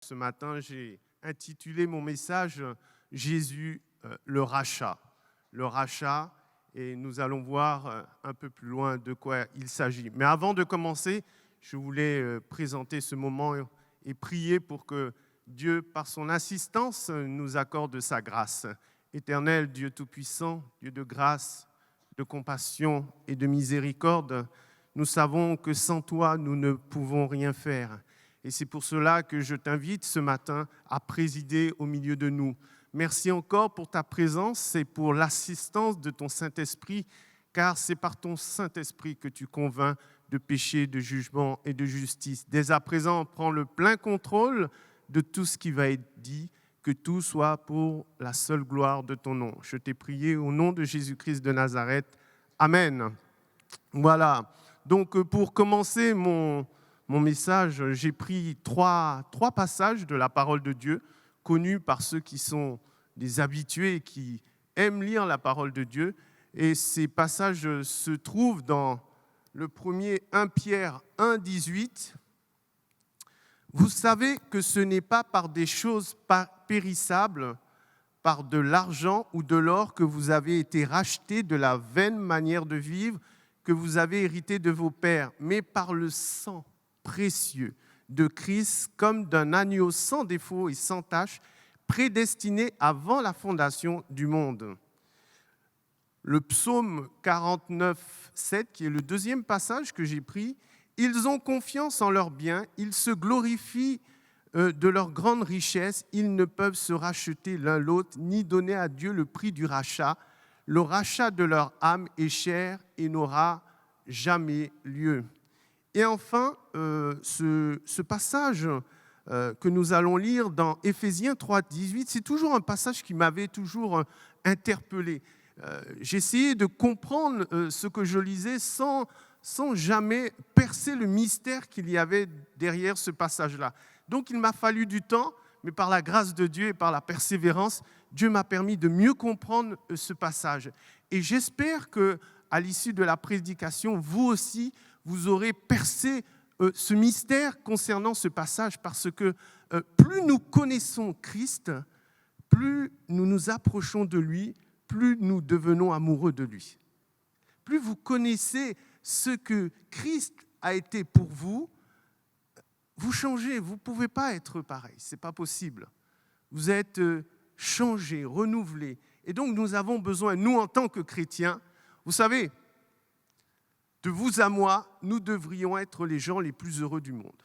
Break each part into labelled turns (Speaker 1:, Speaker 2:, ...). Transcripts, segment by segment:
Speaker 1: Ce matin, j'ai intitulé mon message « Jésus, le rachat ». Le rachat, et nous allons voir un peu plus loin de quoi il s'agit. Mais avant de commencer, je voulais présenter ce moment et prier pour que Dieu, par son assistance, nous accorde sa grâce. Éternel, Dieu Tout-Puissant, Dieu de grâce, de compassion et de miséricorde, nous savons que sans toi, nous ne pouvons rien faire. Et c'est pour cela que je t'invite ce matin à présider au milieu de nous. Merci encore pour ta présence et pour l'assistance de ton Saint-Esprit, car c'est par ton Saint-Esprit que tu convaincs de péché, de jugement et de justice. Dès à présent, prends le plein contrôle de tout ce qui va être dit, que tout soit pour la seule gloire de ton nom. Je t'ai prié au nom de Jésus-Christ de Nazareth. Amen. Voilà. Donc, pour commencer mon message, j'ai pris trois passages de la parole de Dieu, connus par ceux qui sont des habitués et qui aiment lire la parole de Dieu. Et ces passages se trouvent dans le premier 1 Pierre 1, 18. Vous savez que ce n'est pas par des choses périssables, par de l'argent ou de l'or que vous avez été rachetés de la vaine manière de vivre que vous avez hérité de vos pères, mais par le sang précieux de Christ, comme d'un agneau sans défaut et sans tache, prédestiné avant la fondation du monde. Le psaume 49, 7, qui est le deuxième passage que j'ai pris, ils ont confiance en leurs biens, ils se glorifient de leur grande richesse, ils ne peuvent se racheter l'un l'autre, ni donner à Dieu le prix du rachat. Le rachat de leur âme est cher et n'aura jamais lieu. Et enfin, ce passage que nous allons lire dans Éphésiens 3, 18, c'est toujours un passage qui m'avait toujours interpellé. J'essayais de comprendre ce que je lisais sans jamais percer le mystère qu'il y avait derrière ce passage-là. Donc il m'a fallu du temps, mais par la grâce de Dieu et par la persévérance, Dieu m'a permis de mieux comprendre ce passage. Et j'espère qu'à l'issue de la prédication, vous aussi, vous aurez percé ce mystère concernant ce passage, parce que plus nous connaissons Christ, plus nous nous approchons de lui, plus nous devenons amoureux de lui. Plus vous connaissez ce que Christ a été pour vous, vous changez, vous ne pouvez pas être pareil, ce n'est pas possible. Vous êtes changé, renouvelé. Et donc nous avons besoin, nous en tant que chrétiens, vous savez, de vous à moi, nous devrions être les gens les plus heureux du monde.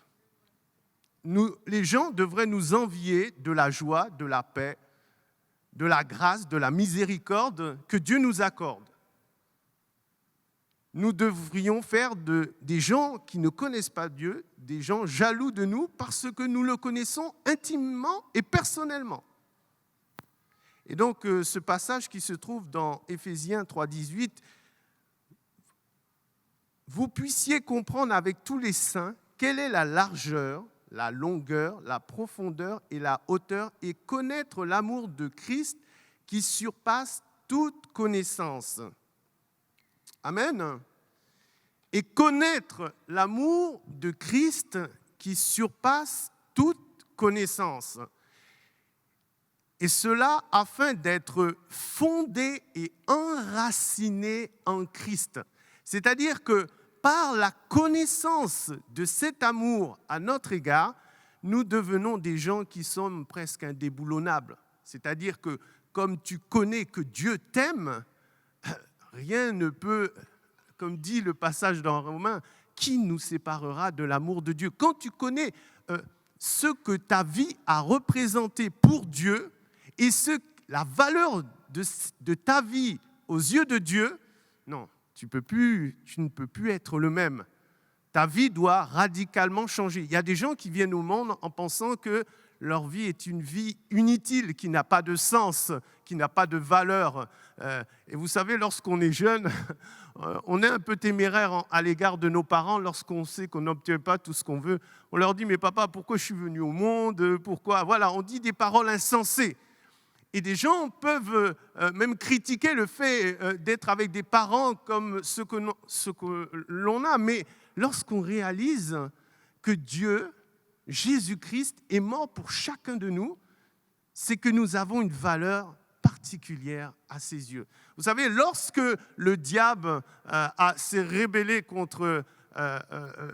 Speaker 1: Les gens devraient nous envier de la joie, de la paix, de la grâce, de la miséricorde que Dieu nous accorde. Nous devrions faire des gens qui ne connaissent pas Dieu, des gens jaloux de nous parce que nous le connaissons intimement et personnellement. Et donc, ce passage qui se trouve dans Éphésiens 3, 18, vous puissiez comprendre avec tous les saints quelle est la largeur, la longueur, la profondeur et la hauteur, et connaître l'amour de Christ qui surpasse toute connaissance. Amen. Et connaître l'amour de Christ qui surpasse toute connaissance. Et cela afin d'être fondé et enraciné en Christ. C'est-à-dire que par la connaissance de cet amour à notre égard, nous devenons des gens qui sommes presque indéboulonnables. C'est-à-dire que comme tu connais que Dieu t'aime, rien ne peut, comme dit le passage dans Romains, qui nous séparera de l'amour de Dieu? Quand tu connais ce que ta vie a représenté pour Dieu et la valeur de ta vie aux yeux de Dieu, non, tu ne peux plus être le même. Ta vie doit radicalement changer. Il y a des gens qui viennent au monde en pensant que leur vie est une vie inutile, qui n'a pas de sens, qui n'a pas de valeur. Et vous savez, lorsqu'on est jeune, on est un peu téméraire à l'égard de nos parents lorsqu'on sait qu'on n'obtient pas tout ce qu'on veut. On leur dit « Mais papa, pourquoi je suis venu au monde? Pourquoi ?» Voilà, on dit des paroles insensées. Et des gens peuvent même critiquer le fait d'être avec des parents comme ce que l'on a. Mais lorsqu'on réalise que Dieu Jésus-Christ est mort pour chacun de nous, c'est que nous avons une valeur particulière à ses yeux. Vous savez, lorsque le diable s'est rébellé contre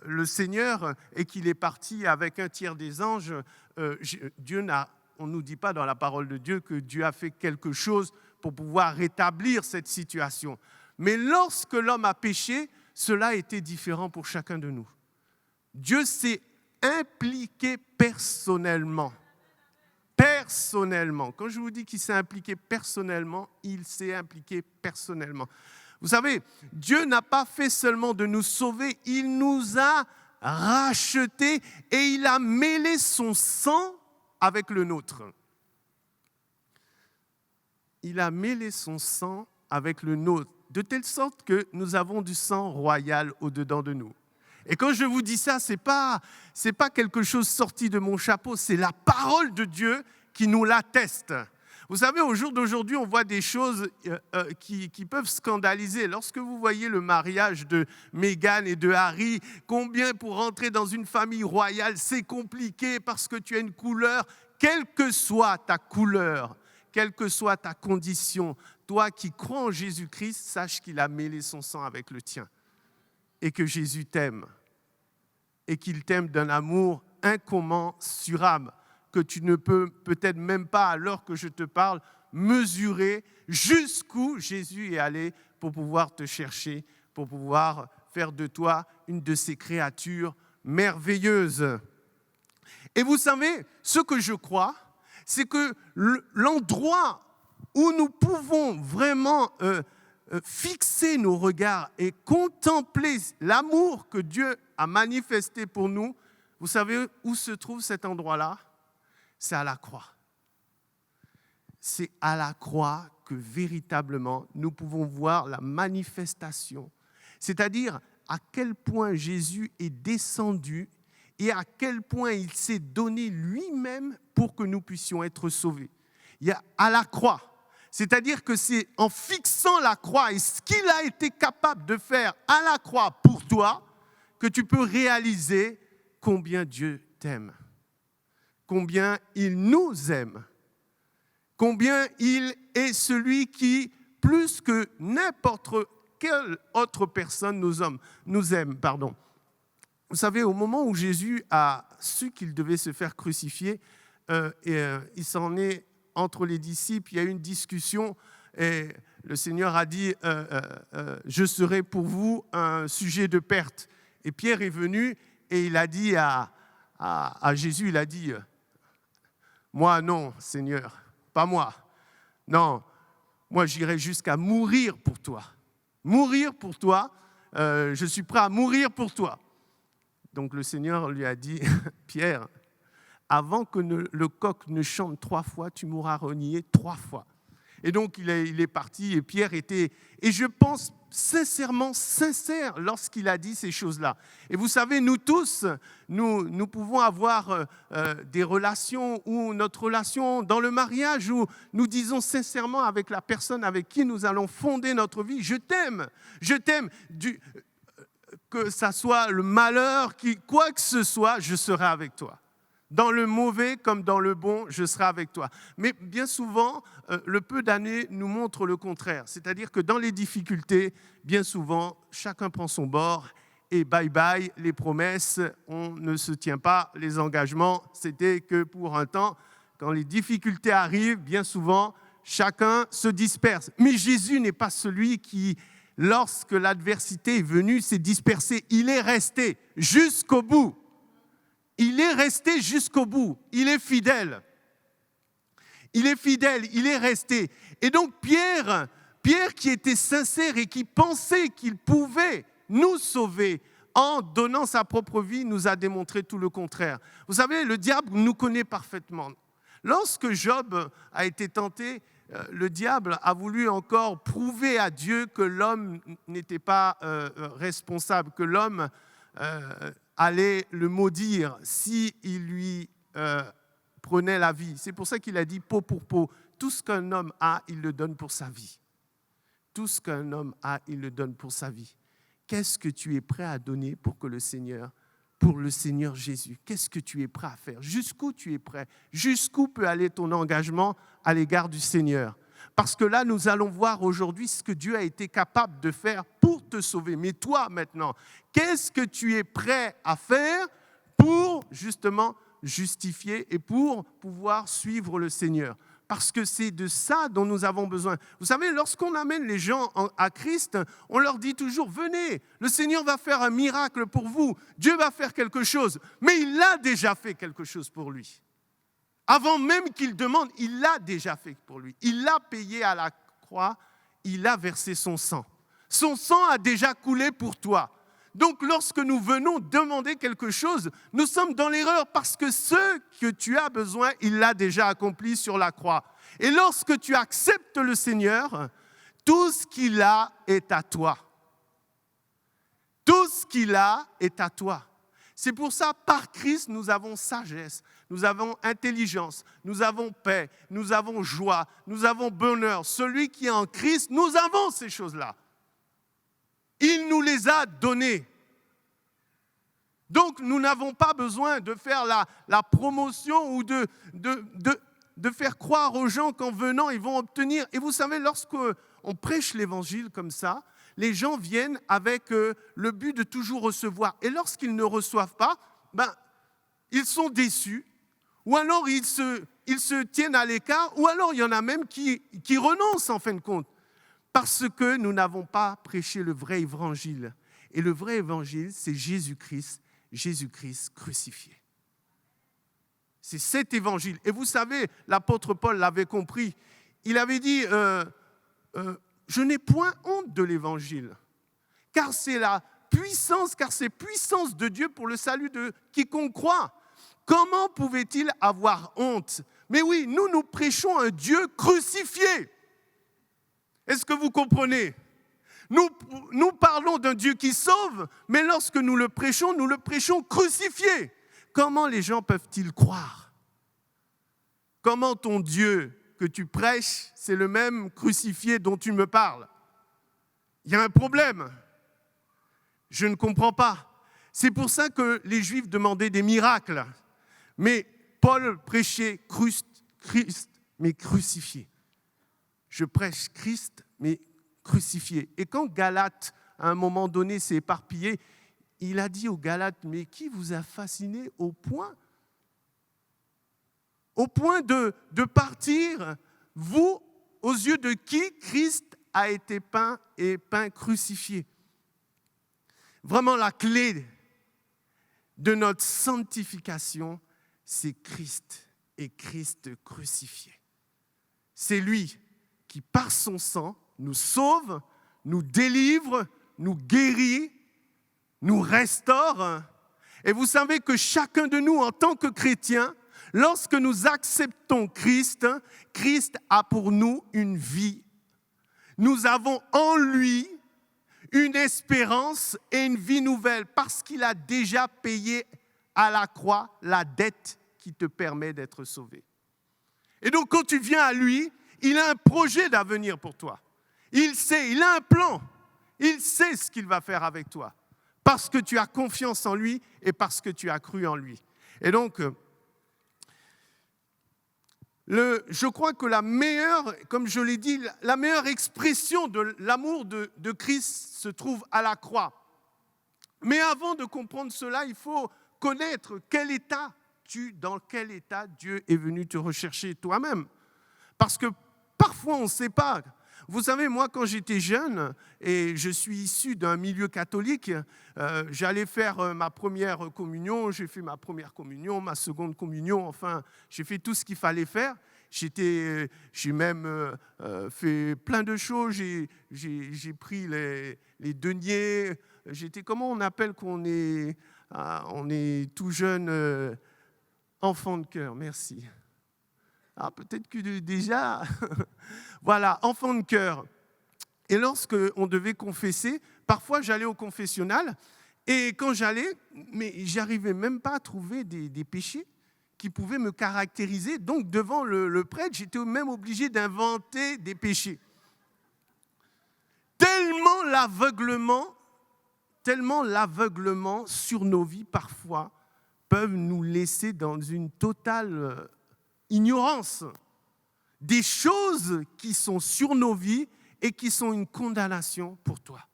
Speaker 1: le Seigneur et qu'il est parti avec un tiers des anges, on ne nous dit pas dans la parole de Dieu que Dieu a fait quelque chose pour pouvoir rétablir cette situation. Mais lorsque l'homme a péché, cela a été différent pour chacun de nous. Dieu s'est impliqué personnellement. Personnellement. Quand je vous dis qu'il s'est impliqué personnellement, il s'est impliqué personnellement. Vous savez, Dieu n'a pas fait seulement de nous sauver, il nous a rachetés et il a mêlé son sang avec le nôtre. Il a mêlé son sang avec le nôtre, de telle sorte que nous avons du sang royal au-dedans de nous. Et quand je vous dis ça, ce n'est pas quelque chose sorti de mon chapeau, c'est la parole de Dieu qui nous l'atteste. Vous savez, au jour d'aujourd'hui, on voit des choses qui peuvent scandaliser. Lorsque vous voyez le mariage de Meghan et de Harry, combien pour rentrer dans une famille royale, c'est compliqué parce que tu as une couleur, quelle que soit ta couleur, quelle que soit ta condition, toi qui crois en Jésus-Christ, sache qu'il a mêlé son sang avec le tien. Et que Jésus t'aime, et qu'il t'aime d'un amour incommensurable, que tu ne peux peut-être même pas, à l'heure que je te parle, mesurer jusqu'où Jésus est allé pour pouvoir te chercher, pour pouvoir faire de toi une de ces créatures merveilleuses. Et vous savez, ce que je crois, c'est que l'endroit où nous pouvons vraiment fixer nos regards et contempler l'amour que Dieu a manifesté pour nous, vous savez où se trouve cet endroit-là? C'est à la croix. C'est à la croix que véritablement nous pouvons voir la manifestation, c'est-à-dire à quel point Jésus est descendu et à quel point il s'est donné lui-même pour que nous puissions être sauvés. Il y a à la croix. C'est-à-dire que c'est en fixant la croix et ce qu'il a été capable de faire à la croix pour toi que tu peux réaliser combien Dieu t'aime, combien il nous aime, combien il est celui qui, plus que n'importe quelle autre personne, nous aime. Vous savez, au moment où Jésus a su qu'il devait se faire crucifier, il s'en est entre les disciples, il y a eu une discussion et le Seigneur a dit je serai pour vous un sujet de perte. Et Pierre est venu et il a dit à Jésus, il a dit moi non, Seigneur, pas moi. Non, moi j'irai jusqu'à mourir pour toi. Mourir pour toi, je suis prêt à mourir pour toi. Donc le Seigneur lui a dit Pierre, avant que le coq ne chante 3 fois, tu m'auras renié 3 fois. Et donc, il est parti et Pierre était, et je pense sincèrement sincère lorsqu'il a dit ces choses-là. Et vous savez, nous tous, nous pouvons avoir des relations ou notre relation dans le mariage où nous disons sincèrement avec la personne avec qui nous allons fonder notre vie, je t'aime, que ça soit le malheur, quoi que ce soit, je serai avec toi. Dans le mauvais comme dans le bon, je serai avec toi. Mais bien souvent, le peu d'années nous montre le contraire. C'est-à-dire que dans les difficultés, bien souvent, chacun prend son bord et bye bye, les promesses, on ne se tient pas. Les engagements, c'était que pour un temps. Quand les difficultés arrivent, bien souvent, chacun se disperse. Mais Jésus n'est pas celui qui, lorsque l'adversité est venue, s'est dispersé. Il est resté jusqu'au bout. Il est resté jusqu'au bout. Il est fidèle. Il est fidèle, il est resté. Et donc Pierre qui était sincère et qui pensait qu'il pouvait nous sauver en donnant sa propre vie, nous a démontré tout le contraire. Vous savez, le diable nous connaît parfaitement. Lorsque Job a été tenté, le diable a voulu encore prouver à Dieu que l'homme n'était pas responsable, que l'homme allait le maudire s'il lui prenait la vie. C'est pour ça qu'il a dit peau pour peau. Tout ce qu'un homme a, il le donne pour sa vie. Tout ce qu'un homme a, il le donne pour sa vie. Qu'est-ce que tu es prêt à donner pour que le Seigneur pour le Seigneur Jésus? Qu'est-ce que tu es prêt à faire? Jusqu'où tu es prêt? Jusqu'où peut aller ton engagement à l'égard du Seigneur? Parce que là, nous allons voir aujourd'hui ce que Dieu a été capable de faire pour te sauver. Mais toi, maintenant, qu'est-ce que tu es prêt à faire pour justement justifier et pour pouvoir suivre le Seigneur? Parce que c'est de ça dont nous avons besoin. Vous savez, lorsqu'on amène les gens à Christ, on leur dit toujours, venez, le Seigneur va faire un miracle pour vous, Dieu va faire quelque chose. Mais il a déjà fait quelque chose pour lui. Avant même qu'il demande, il l'a déjà fait pour lui. Il l'a payé à la croix, il a versé son sang. Son sang a déjà coulé pour toi. Donc lorsque nous venons demander quelque chose, nous sommes dans l'erreur parce que ce que tu as besoin, il l'a déjà accompli sur la croix. Et lorsque tu acceptes le Seigneur, tout ce qu'il a est à toi. Tout ce qu'il a est à toi. C'est pour ça, par Christ, nous avons sagesse, nous avons intelligence, nous avons paix, nous avons joie, nous avons bonheur. Celui qui est en Christ, nous avons ces choses-là. Il nous les a données. Donc, nous n'avons pas besoin de faire la promotion ou de faire croire aux gens qu'en venant, ils vont obtenir. Et vous savez, lorsqu'on prêche l'évangile comme ça, les gens viennent avec le but de toujours recevoir. Et lorsqu'ils ne reçoivent pas, ils sont déçus. Ou alors, ils se tiennent à l'écart. Ou alors, il y en a même qui renoncent en fin de compte. Parce que nous n'avons pas prêché le vrai évangile. Et le vrai évangile, c'est Jésus-Christ crucifié. C'est cet évangile. Et vous savez, l'apôtre Paul l'avait compris. Il avait dit, je n'ai point honte de l'évangile, car c'est puissance de Dieu pour le salut de quiconque croit. Comment pouvait-il avoir honte? Mais oui, nous prêchons un Dieu crucifié. Est-ce que vous comprenez? Nous parlons d'un Dieu qui sauve, mais lorsque nous le prêchons crucifié. Comment les gens peuvent-ils croire? Comment ton Dieu que tu prêches, c'est le même crucifié dont tu me parles? Il y a un problème. Je ne comprends pas. C'est pour ça que les Juifs demandaient des miracles. Mais Paul prêchait Christ, mais crucifié. Je prêche Christ, mais crucifié. Et quand Galate, à un moment donné, s'est éparpillé, il a dit aux Galates, mais qui vous a fasciné au point partir, vous, aux yeux de qui Christ a été peint crucifié. Vraiment, la clé de notre sanctification, c'est Christ et Christ crucifié. C'est lui qui, par son sang, nous sauve, nous délivre, nous guérit, nous restaure. Et vous savez que chacun de nous, en tant que chrétien, lorsque nous acceptons Christ, Christ a pour nous une vie. Nous avons en lui une espérance et une vie nouvelle parce qu'il a déjà payé à la croix la dette qui te permet d'être sauvé. Et donc quand tu viens à lui, il a un projet d'avenir pour toi. Il sait, il a un plan. Il sait ce qu'il va faire avec toi. Parce que tu as confiance en lui et parce que tu as cru en lui. Et donc, je crois que la meilleure, comme je l'ai dit, la meilleure expression de l'amour de Christ se trouve à la croix. Mais avant de comprendre cela, il faut connaître dans quel état Dieu est venu te rechercher toi-même. Parce que parfois, on ne sait pas. Vous savez, moi, quand j'étais jeune, et je suis issu d'un milieu catholique, j'allais faire ma première communion, j'ai fait ma première communion, ma seconde communion, enfin, j'ai fait tout ce qu'il fallait faire. J'ai même fait plein de choses, j'ai pris les deniers, comment on appelle qu'on est, on est tout jeune, enfant de cœur, merci. Ah, peut-être que déjà, voilà, enfant de cœur. Et lorsqu'on devait confesser, parfois j'allais au confessionnal, et quand j'allais, mais j'arrivais même pas à trouver des péchés qui pouvaient me caractériser. Donc devant le prêtre, j'étais même obligé d'inventer des péchés. Tellement l'aveuglement tellement l'aveuglement sur nos vies parfois peuvent nous laisser dans une totale ignorance des choses qui sont sur nos vies et qui sont une condamnation pour toi.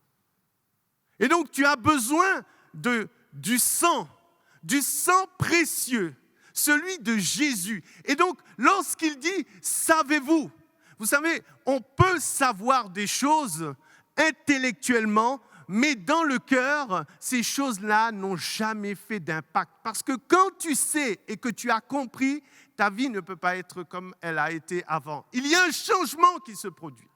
Speaker 1: Et donc tu as besoin du sang précieux, celui de Jésus. Et donc lorsqu'il dit « savez-vous », vous savez, on peut savoir des choses intellectuellement, mais dans le cœur, ces choses-là n'ont jamais fait d'impact. Parce que quand tu sais et que tu as compris, ta vie ne peut pas être comme elle a été avant. Il y a un changement qui se produit.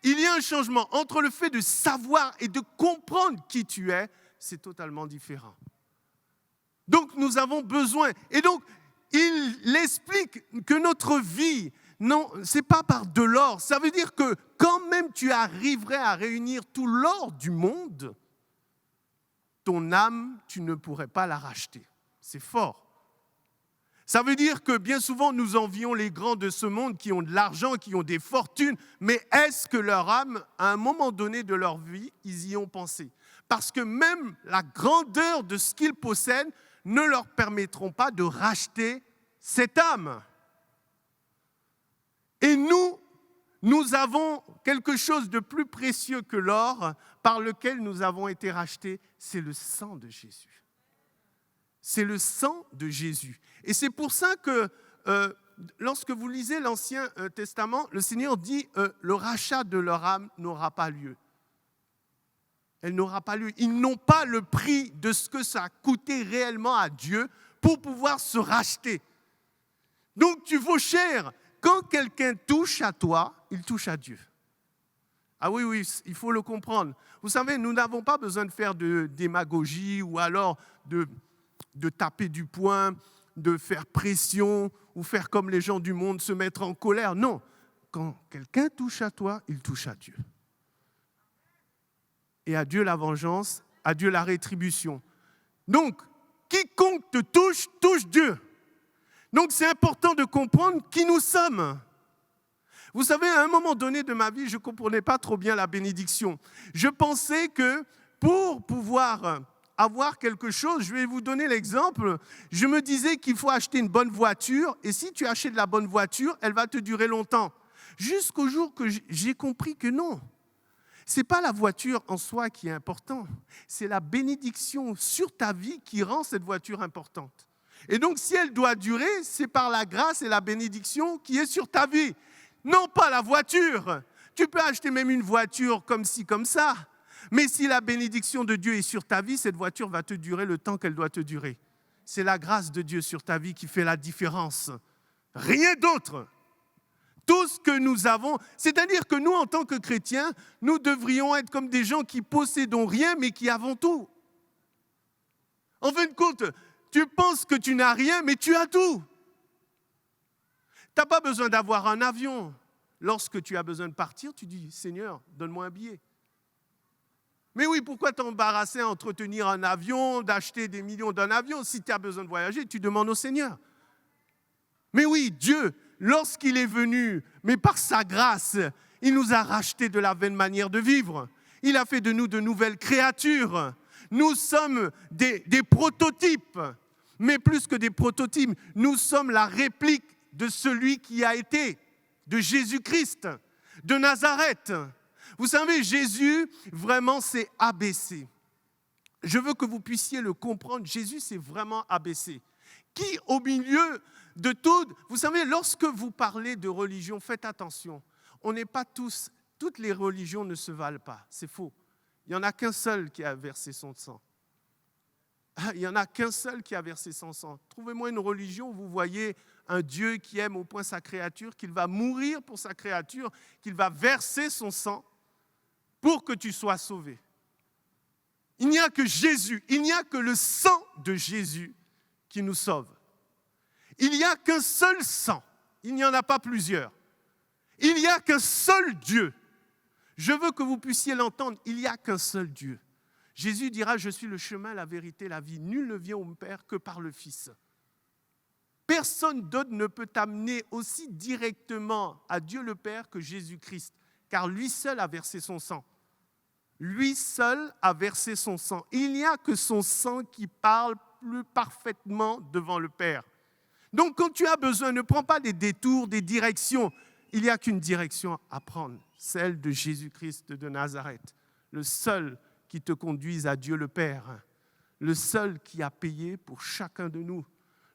Speaker 1: Il y a un changement entre le fait de savoir et de comprendre qui tu es, c'est totalement différent. Donc nous avons besoin. Et donc, il explique que notre vie, non, ce n'est pas par de l'or. Ça veut dire que quand même tu arriverais à réunir tout l'or du monde, ton âme, tu ne pourrais pas la racheter. C'est fort. Ça veut dire que bien souvent, nous envions les grands de ce monde qui ont de l'argent, qui ont des fortunes, mais est-ce que leur âme, à un moment donné de leur vie, ils y ont pensé ? Parce que même la grandeur de ce qu'ils possèdent ne leur permettront pas de racheter cette âme. Et nous avons quelque chose de plus précieux que l'or par lequel nous avons été rachetés, c'est le sang de Jésus. C'est le sang de Jésus. Et c'est pour ça que lorsque vous lisez l'Ancien Testament, le Seigneur dit le rachat de leur âme n'aura pas lieu. Elle n'aura pas lieu. Ils n'ont pas le prix de ce que ça a coûté réellement à Dieu pour pouvoir se racheter. Donc tu vaux cher. Quand quelqu'un touche à toi, il touche à Dieu. Ah oui, il faut le comprendre. Vous savez, nous n'avons pas besoin de faire de démagogie ou alors de taper du poing, de faire pression ou faire comme les gens du monde, se mettre en colère. Non, quand quelqu'un touche à toi, il touche à Dieu. Et à Dieu la vengeance, à Dieu la rétribution. Donc, quiconque te touche, touche Dieu. Donc, c'est important de comprendre qui nous sommes. Vous savez, à un moment donné de ma vie, je ne comprenais pas trop bien la bénédiction. Je pensais que pour pouvoir avoir quelque chose, je vais vous donner l'exemple, je me disais qu'il faut acheter une bonne voiture, et si tu achètes la bonne voiture, elle va te durer longtemps. Jusqu'au jour que j'ai compris que non. Ce n'est pas la voiture en soi qui est importante, c'est la bénédiction sur ta vie qui rend cette voiture importante. Et donc, si elle doit durer, c'est par la grâce et la bénédiction qui est sur ta vie. Non pas la voiture. Tu peux acheter même une voiture comme ci, comme ça. Mais si la bénédiction de Dieu est sur ta vie, cette voiture va te durer le temps qu'elle doit te durer. C'est la grâce de Dieu sur ta vie qui fait la différence. Rien d'autre. Tout ce que nous avons, c'est-à-dire que nous, en tant que chrétiens, nous devrions être comme des gens qui possédons rien, mais qui avons tout. En fin de compte, tu penses que tu n'as rien, mais tu as tout. Tu n'as pas besoin d'avoir un avion. Lorsque tu as besoin de partir, tu dis « Seigneur, donne-moi un billet ». Mais oui, pourquoi t'embarrasser à entretenir un avion, d'acheter des millions d'un avion? Si tu as besoin de voyager, tu demandes au Seigneur. Mais oui, Dieu, lorsqu'il est venu, mais par sa grâce, il nous a rachetés de la vaine manière de vivre. Il a fait de nous de nouvelles créatures. Nous sommes des prototypes. Mais plus que des prototypes, nous sommes la réplique de celui qui a été, de Jésus-Christ, de Nazareth. Vous savez, Jésus, vraiment, s'est abaissé. Je veux que vous puissiez le comprendre. Jésus s'est vraiment abaissé. Qui, au milieu de tout, vous savez, lorsque vous parlez de religion, faites attention. On n'est pas tous, toutes les religions ne se valent pas. C'est faux. Il n'y en a qu'un seul qui a versé son sang. Il n'y en a qu'un seul qui a versé son sang. Trouvez-moi une religion où vous voyez un Dieu qui aime au point sa créature, qu'il va mourir pour sa créature, qu'il va verser son sang pour que tu sois sauvé. Il n'y a que Jésus, il n'y a que le sang de Jésus qui nous sauve. Il n'y a qu'un seul sang, il n'y en a pas plusieurs. Il n'y a qu'un seul Dieu. Je veux que vous puissiez l'entendre, il n'y a qu'un seul Dieu. Jésus dira, je suis le chemin, la vérité, la vie. Nul ne vient au Père que par le Fils. Personne d'autre ne peut t'amener aussi directement à Dieu le Père que Jésus-Christ, car lui seul a versé son sang. Lui seul a versé son sang. Il n'y a que son sang qui parle plus parfaitement devant le Père. Donc quand tu as besoin, ne prends pas des détours, des directions. Il n'y a qu'une direction à prendre, celle de Jésus-Christ de Nazareth, le seul qui te conduise à Dieu le Père, le seul qui a payé pour chacun de nous,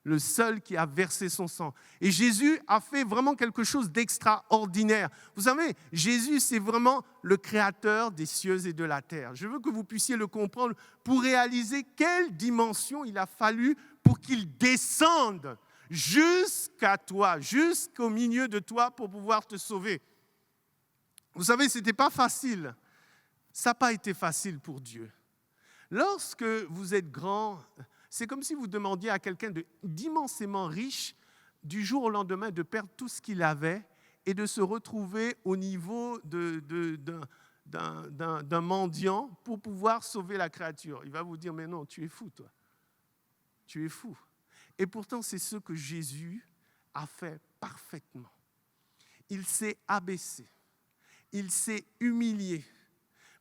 Speaker 1: le seul qui a versé son sang. Et Jésus a fait vraiment quelque chose d'extraordinaire. Vous savez, Jésus, c'est vraiment le créateur des cieux et de la terre. Je veux que vous puissiez le comprendre pour réaliser quelle dimension il a fallu pour qu'il descende jusqu'à toi, jusqu'au milieu de toi pour pouvoir te sauver. Vous savez, ce n'était pas facile. Ça n'a pas été facile pour Dieu. Lorsque vous êtes grand, c'est comme si vous demandiez à quelqu'un d'immensément riche, du jour au lendemain, de perdre tout ce qu'il avait et de se retrouver au niveau d'un mendiant pour pouvoir sauver la créature. Il va vous dire, mais non, tu es fou, toi. Tu es fou. Et pourtant, c'est ce que Jésus a fait parfaitement. Il s'est abaissé. Il s'est humilié.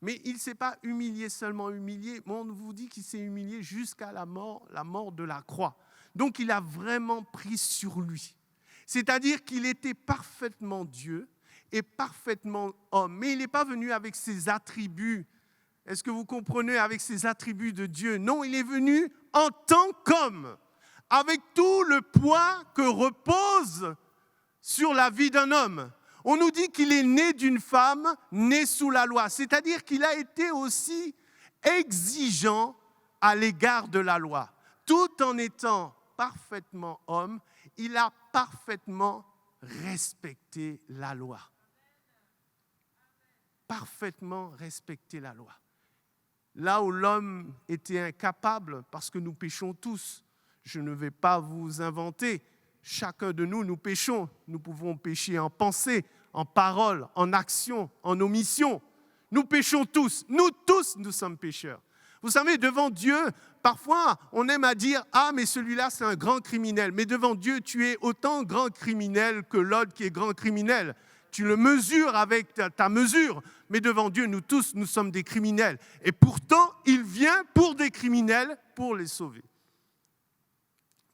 Speaker 1: Mais il ne s'est pas humilié, seulement humilié, mais on vous dit qu'il s'est humilié jusqu'à la mort de la croix. Donc il a vraiment pris sur lui. C'est-à-dire qu'il était parfaitement Dieu et parfaitement homme. Mais il n'est pas venu avec ses attributs. Est-ce que vous comprenez, avec ses attributs de Dieu? Non, il est venu en tant qu'homme, avec tout le poids que repose sur la vie d'un homme. On nous dit qu'il est né d'une femme, née sous la loi. C'est-à-dire qu'il a été aussi exigeant à l'égard de la loi. Tout en étant parfaitement homme, il a parfaitement respecté la loi. Parfaitement respecté la loi. Là où l'homme était incapable, parce que nous péchons tous, je ne vais pas vous inventer, chacun de nous, nous péchons. Nous pouvons pécher en pensée, en parole, en action, en omission. Nous péchons tous. Nous tous, nous sommes pécheurs. Vous savez, devant Dieu, parfois, on aime à dire « Ah, mais celui-là, c'est un grand criminel. » Mais devant Dieu, tu es autant grand criminel que l'autre qui est grand criminel. Tu le mesures avec ta mesure. Mais devant Dieu, nous tous, nous sommes des criminels. Et pourtant, il vient pour des criminels, pour les sauver.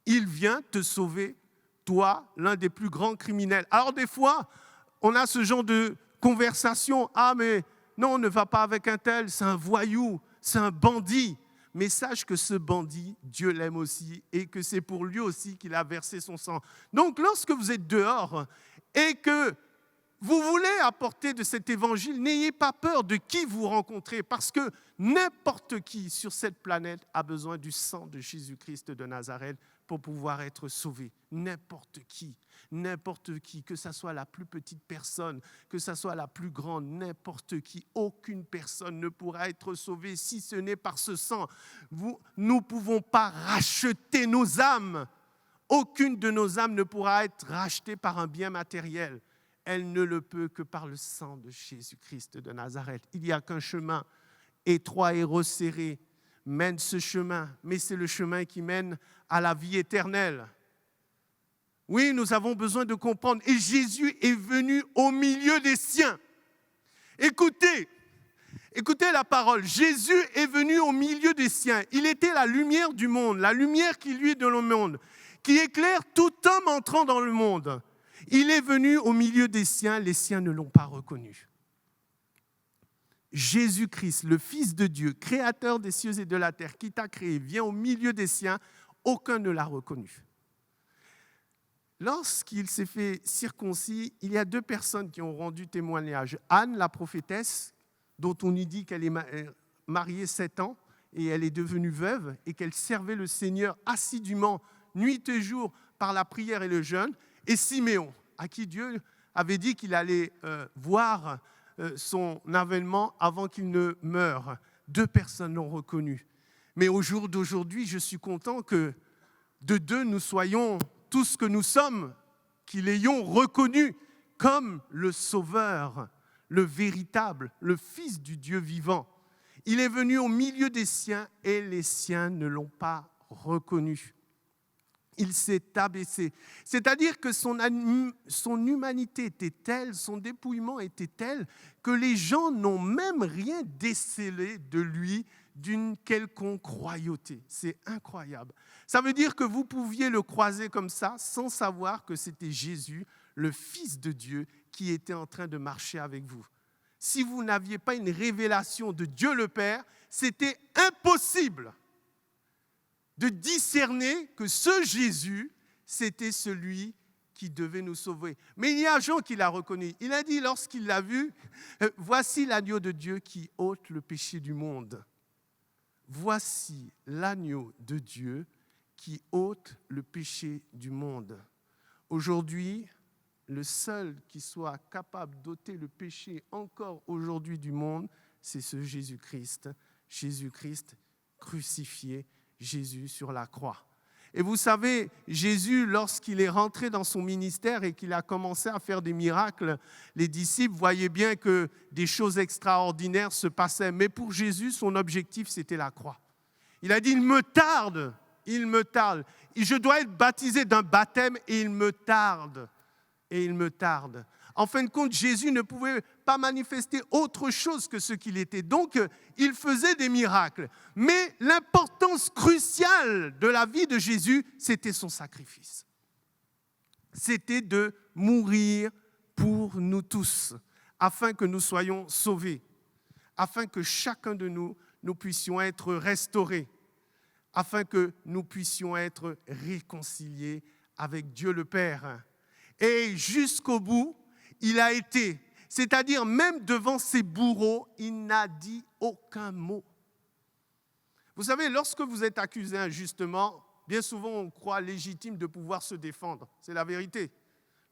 Speaker 1: Il vient te sauver, toi, l'un des plus grands criminels. Alors des fois, on a ce genre de conversation. « Ah, mais non, ne va pas avec un tel, c'est un voyou, c'est un bandit. » Mais sache que ce bandit, Dieu l'aime aussi et que c'est pour lui aussi qu'il a versé son sang. Donc, lorsque vous êtes dehors et que vous voulez apporter de cet évangile, n'ayez pas peur de qui vous rencontrez, parce que n'importe qui sur cette planète a besoin du sang de Jésus-Christ de Nazareth pour pouvoir être sauvé. N'importe qui, que ce soit la plus petite personne, que ce soit la plus grande, n'importe qui, aucune personne ne pourra être sauvée si ce n'est par ce sang. Nous ne pouvons pas racheter nos âmes. Aucune de nos âmes ne pourra être rachetée par un bien matériel. Elle ne le peut que par le sang de Jésus-Christ de Nazareth. Il n'y a qu'un chemin étroit et resserré mène ce chemin, mais c'est le chemin qui mène à la vie éternelle. Oui, nous avons besoin de comprendre. Et Jésus est venu au milieu des siens. Écoutez la parole. Jésus est venu au milieu des siens. Il était la lumière du monde, la lumière qui lui est dans le monde, qui éclaire tout homme entrant dans le monde. Il est venu au milieu des siens, les siens ne l'ont pas reconnu. Jésus-Christ, le Fils de Dieu, créateur des cieux et de la terre, qui t'a créé, vient au milieu des siens, aucun ne l'a reconnu. Lorsqu'il s'est fait circoncis, il y a 2 personnes qui ont rendu témoignage. Anne, la prophétesse, dont on nous dit qu'elle est mariée 7 ans et elle est devenue veuve et qu'elle servait le Seigneur assidûment, nuit et jour, par la prière et le jeûne, et Siméon, à qui Dieu avait dit qu'il allait voir son avènement avant qu'il ne meure. 2 personnes l'ont reconnu. Mais au jour d'aujourd'hui, je suis content que de 2, nous soyons tous ce que nous sommes, qu'il l'ayons reconnu comme le Sauveur, le véritable, le Fils du Dieu vivant. Il est venu au milieu des siens et les siens ne l'ont pas reconnu. Il s'est abaissé. C'est-à-dire que son humanité était telle, son dépouillement était tel, que les gens n'ont même rien décelé de lui d'une quelconque royauté. C'est incroyable. Ça veut dire que vous pouviez le croiser comme ça sans savoir que c'était Jésus, le Fils de Dieu, qui était en train de marcher avec vous. Si vous n'aviez pas une révélation de Dieu le Père, c'était impossible de discerner que ce Jésus, c'était celui qui devait nous sauver. Mais il y a Jean qui l'a reconnu. Il a dit lorsqu'il l'a vu, « Voici l'agneau de Dieu qui ôte le péché du monde. » Voici l'agneau de Dieu qui ôte le péché du monde. Aujourd'hui, le seul qui soit capable d'ôter le péché encore aujourd'hui du monde, c'est ce Jésus-Christ. Jésus-Christ crucifié, Jésus sur la croix. Et vous savez, Jésus, lorsqu'il est rentré dans son ministère et qu'il a commencé à faire des miracles, les disciples voyaient bien que des choses extraordinaires se passaient. Mais pour Jésus, son objectif, c'était la croix. Il a dit, il me tarde. Je dois être baptisé d'un baptême et il me tarde. En fin de compte, Jésus ne pouvait pas manifester autre chose que ce qu'il était. Donc, il faisait des miracles. Mais l'importance cruciale de la vie de Jésus, c'était son sacrifice. C'était de mourir pour nous tous, afin que nous soyons sauvés, afin que chacun de nous puissions être restaurés, afin que nous puissions être réconciliés avec Dieu le Père. Et jusqu'au bout, il a été, c'est-à-dire même devant ses bourreaux, il n'a dit aucun mot. Vous savez, lorsque vous êtes accusé injustement, bien souvent on croit légitime de pouvoir se défendre. C'est la vérité.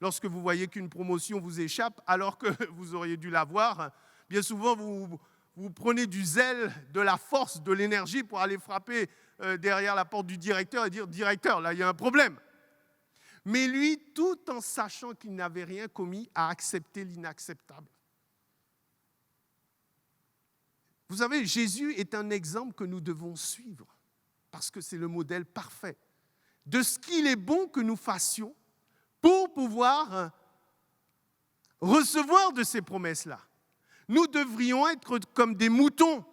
Speaker 1: Lorsque vous voyez qu'une promotion vous échappe alors que vous auriez dû l'avoir, bien souvent vous prenez du zèle, de la force, de l'énergie pour aller frapper derrière la porte du directeur et dire « Directeur, là il y a un problème ». Mais lui, tout en sachant qu'il n'avait rien commis, a accepté l'inacceptable. Vous savez, Jésus est un exemple que nous devons suivre, parce que c'est le modèle parfait de ce qu'il est bon que nous fassions pour pouvoir recevoir de ces promesses-là. Nous devrions être comme des moutons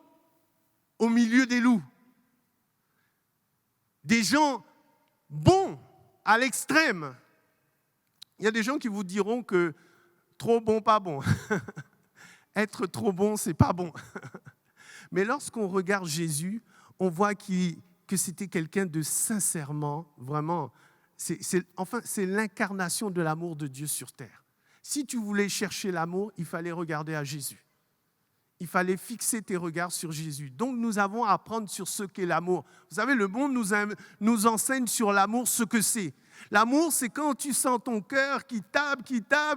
Speaker 1: au milieu des loups. Des gens bons à l'extrême. Il y a des gens qui vous diront que trop bon, pas bon. Être trop bon, c'est pas bon. Mais lorsqu'on regarde Jésus, on voit que c'était quelqu'un de sincèrement, vraiment, c'est l'incarnation de l'amour de Dieu sur terre. Si tu voulais chercher l'amour, il fallait regarder à Jésus. Il fallait fixer tes regards sur Jésus. Donc nous avons à apprendre sur ce qu'est l'amour. Vous savez, le monde nous enseigne sur l'amour ce que c'est. L'amour, c'est quand tu sens ton cœur qui tape,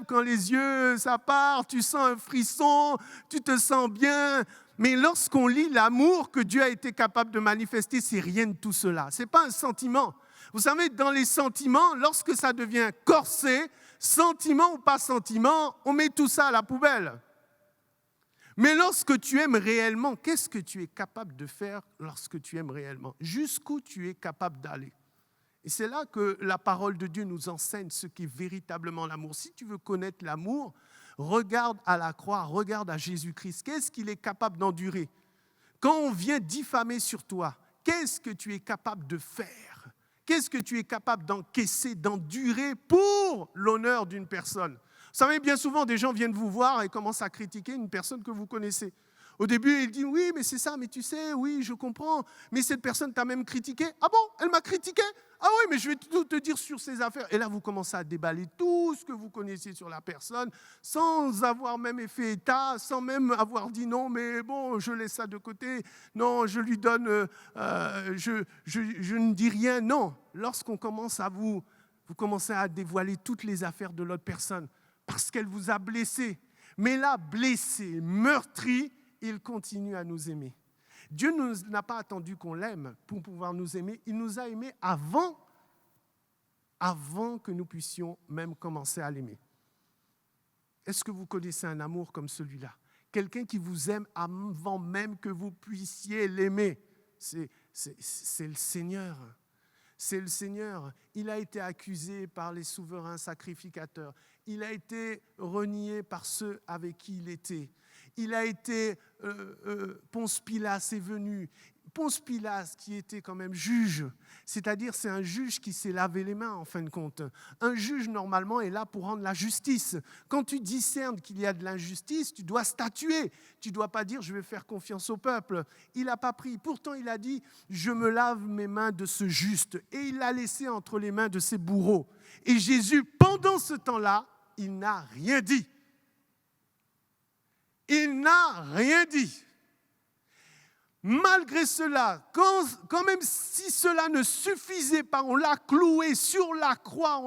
Speaker 1: quand les yeux, ça part, tu sens un frisson, tu te sens bien. Mais lorsqu'on lit l'amour que Dieu a été capable de manifester, c'est rien de tout cela. Ce n'est pas un sentiment. Vous savez, dans les sentiments, lorsque ça devient corsé, sentiment ou pas sentiment, on met tout ça à la poubelle. Mais lorsque tu aimes réellement, qu'est-ce que tu es capable de faire lorsque tu aimes réellement? Jusqu'où tu es capable d'aller? Et c'est là que la parole de Dieu nous enseigne ce qu'est véritablement l'amour. Si tu veux connaître l'amour, regarde à la croix, regarde à Jésus-Christ. Qu'est-ce qu'il est capable d'endurer? Quand on vient diffamer sur toi, qu'est-ce que tu es capable de faire? Qu'est-ce que tu es capable d'encaisser, d'endurer pour l'honneur d'une personne? Vous savez, bien souvent, des gens viennent vous voir et commencent à critiquer une personne que vous connaissez. Au début, il dit « Oui, mais c'est ça, mais tu sais, oui, je comprends. Mais cette personne t'a même critiqué. » « Ah bon, elle m'a critiqué? Ah oui, mais je vais tout te dire sur ses affaires. » Et là, vous commencez à déballer tout ce que vous connaissez sur la personne, sans avoir même fait état, sans même avoir dit « Non, mais bon, je laisse ça de côté. Non, je lui donne, je ne dis rien. » Non, lorsqu'on commence vous commencez à dévoiler toutes les affaires de l'autre personne, parce qu'elle vous a blessé. Mais là, blessé, meurtri, il continue à nous aimer. Dieu n'a pas attendu qu'on l'aime pour pouvoir nous aimer. Il nous a aimés avant que nous puissions même commencer à l'aimer. Est-ce que vous connaissez un amour comme celui-là? Quelqu'un qui vous aime avant même que vous puissiez l'aimer. C'est le Seigneur. c'est le Seigneur. Il a été accusé par les souverains sacrificateurs. Il a été renié par ceux avec qui il était. Il a été, Ponce Pilate est venu. Ponce Pilate, qui était quand même juge, c'est-à-dire c'est un juge qui s'est lavé les mains en fin de compte. Un juge, normalement, est là pour rendre la justice. Quand tu discernes qu'il y a de l'injustice, tu dois statuer. Tu ne dois pas dire « je vais faire confiance au peuple ». Il n'a pas pris. Pourtant, il a dit « je me lave mes mains de ce juste ». Et il l'a laissé entre les mains de ses bourreaux. Et Jésus, pendant ce temps-là, il n'a rien dit. Il n'a rien dit. Malgré cela, quand même si cela ne suffisait pas, on l'a cloué sur la croix,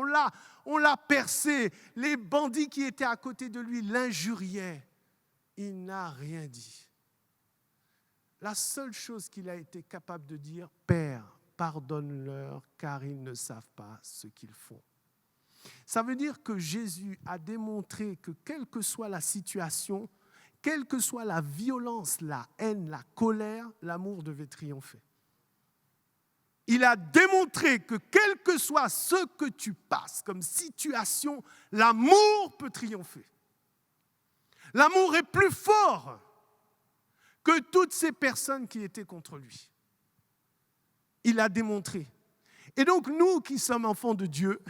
Speaker 1: on l'a percé. Les bandits qui étaient à côté de lui l'injuriaient. Il n'a rien dit. La seule chose qu'il a été capable de dire, « Père, pardonne-leur, car ils ne savent pas ce qu'ils font. » Ça veut dire que Jésus a démontré que quelle que soit la situation, quelle que soit la violence, la haine, la colère, l'amour devait triompher. Il a démontré que quel que soit ce que tu passes comme situation, l'amour peut triompher. L'amour est plus fort que toutes ces personnes qui étaient contre lui. Il a démontré. Et donc nous qui sommes enfants de Dieu,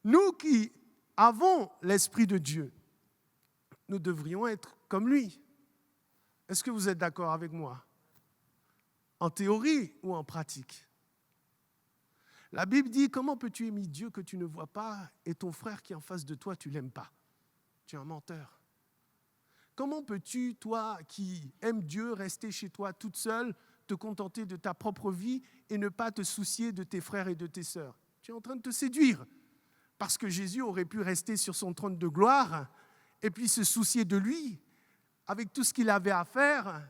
Speaker 1: nous qui avons l'Esprit de Dieu, nous devrions être comme lui. Est-ce que vous êtes d'accord avec moi? En théorie ou en pratique? La Bible dit, comment peux-tu aimer Dieu que tu ne vois pas et ton frère qui est en face de toi, tu ne l'aimes pas? Tu es un menteur. Comment peux-tu, toi qui aimes Dieu, rester chez toi toute seule, te contenter de ta propre vie et ne pas te soucier de tes frères et de tes sœurs? Tu es en train de te séduire. Parce que Jésus aurait pu rester sur son trône de gloire et puis se soucier de lui. Avec tout ce qu'il avait à faire,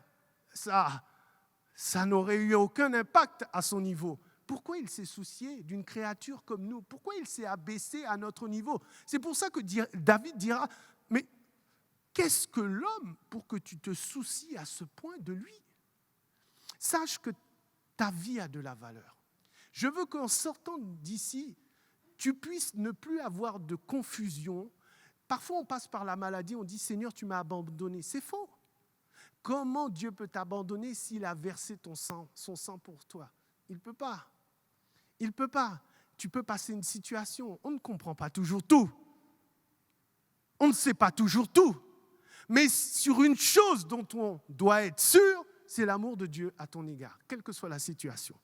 Speaker 1: ça n'aurait eu aucun impact à son niveau. Pourquoi il s'est soucié d'une créature comme nous? Pourquoi il s'est abaissé à notre niveau? C'est pour ça que David dira, mais qu'est-ce que l'homme pour que tu te soucies à ce point de lui? Sache que ta vie a de la valeur. Je veux qu'en sortant d'ici, tu puisses ne plus avoir de confusion. Parfois, on passe par la maladie, on dit « Seigneur, tu m'as abandonné ». C'est faux. Comment Dieu peut t'abandonner s'il a versé son sang pour toi? Il ne peut pas. Il ne peut pas. Tu peux passer une situation, on ne comprend pas toujours tout. On ne sait pas toujours tout. Mais sur une chose dont on doit être sûr, c'est l'amour de Dieu à ton égard, quelle que soit la situation.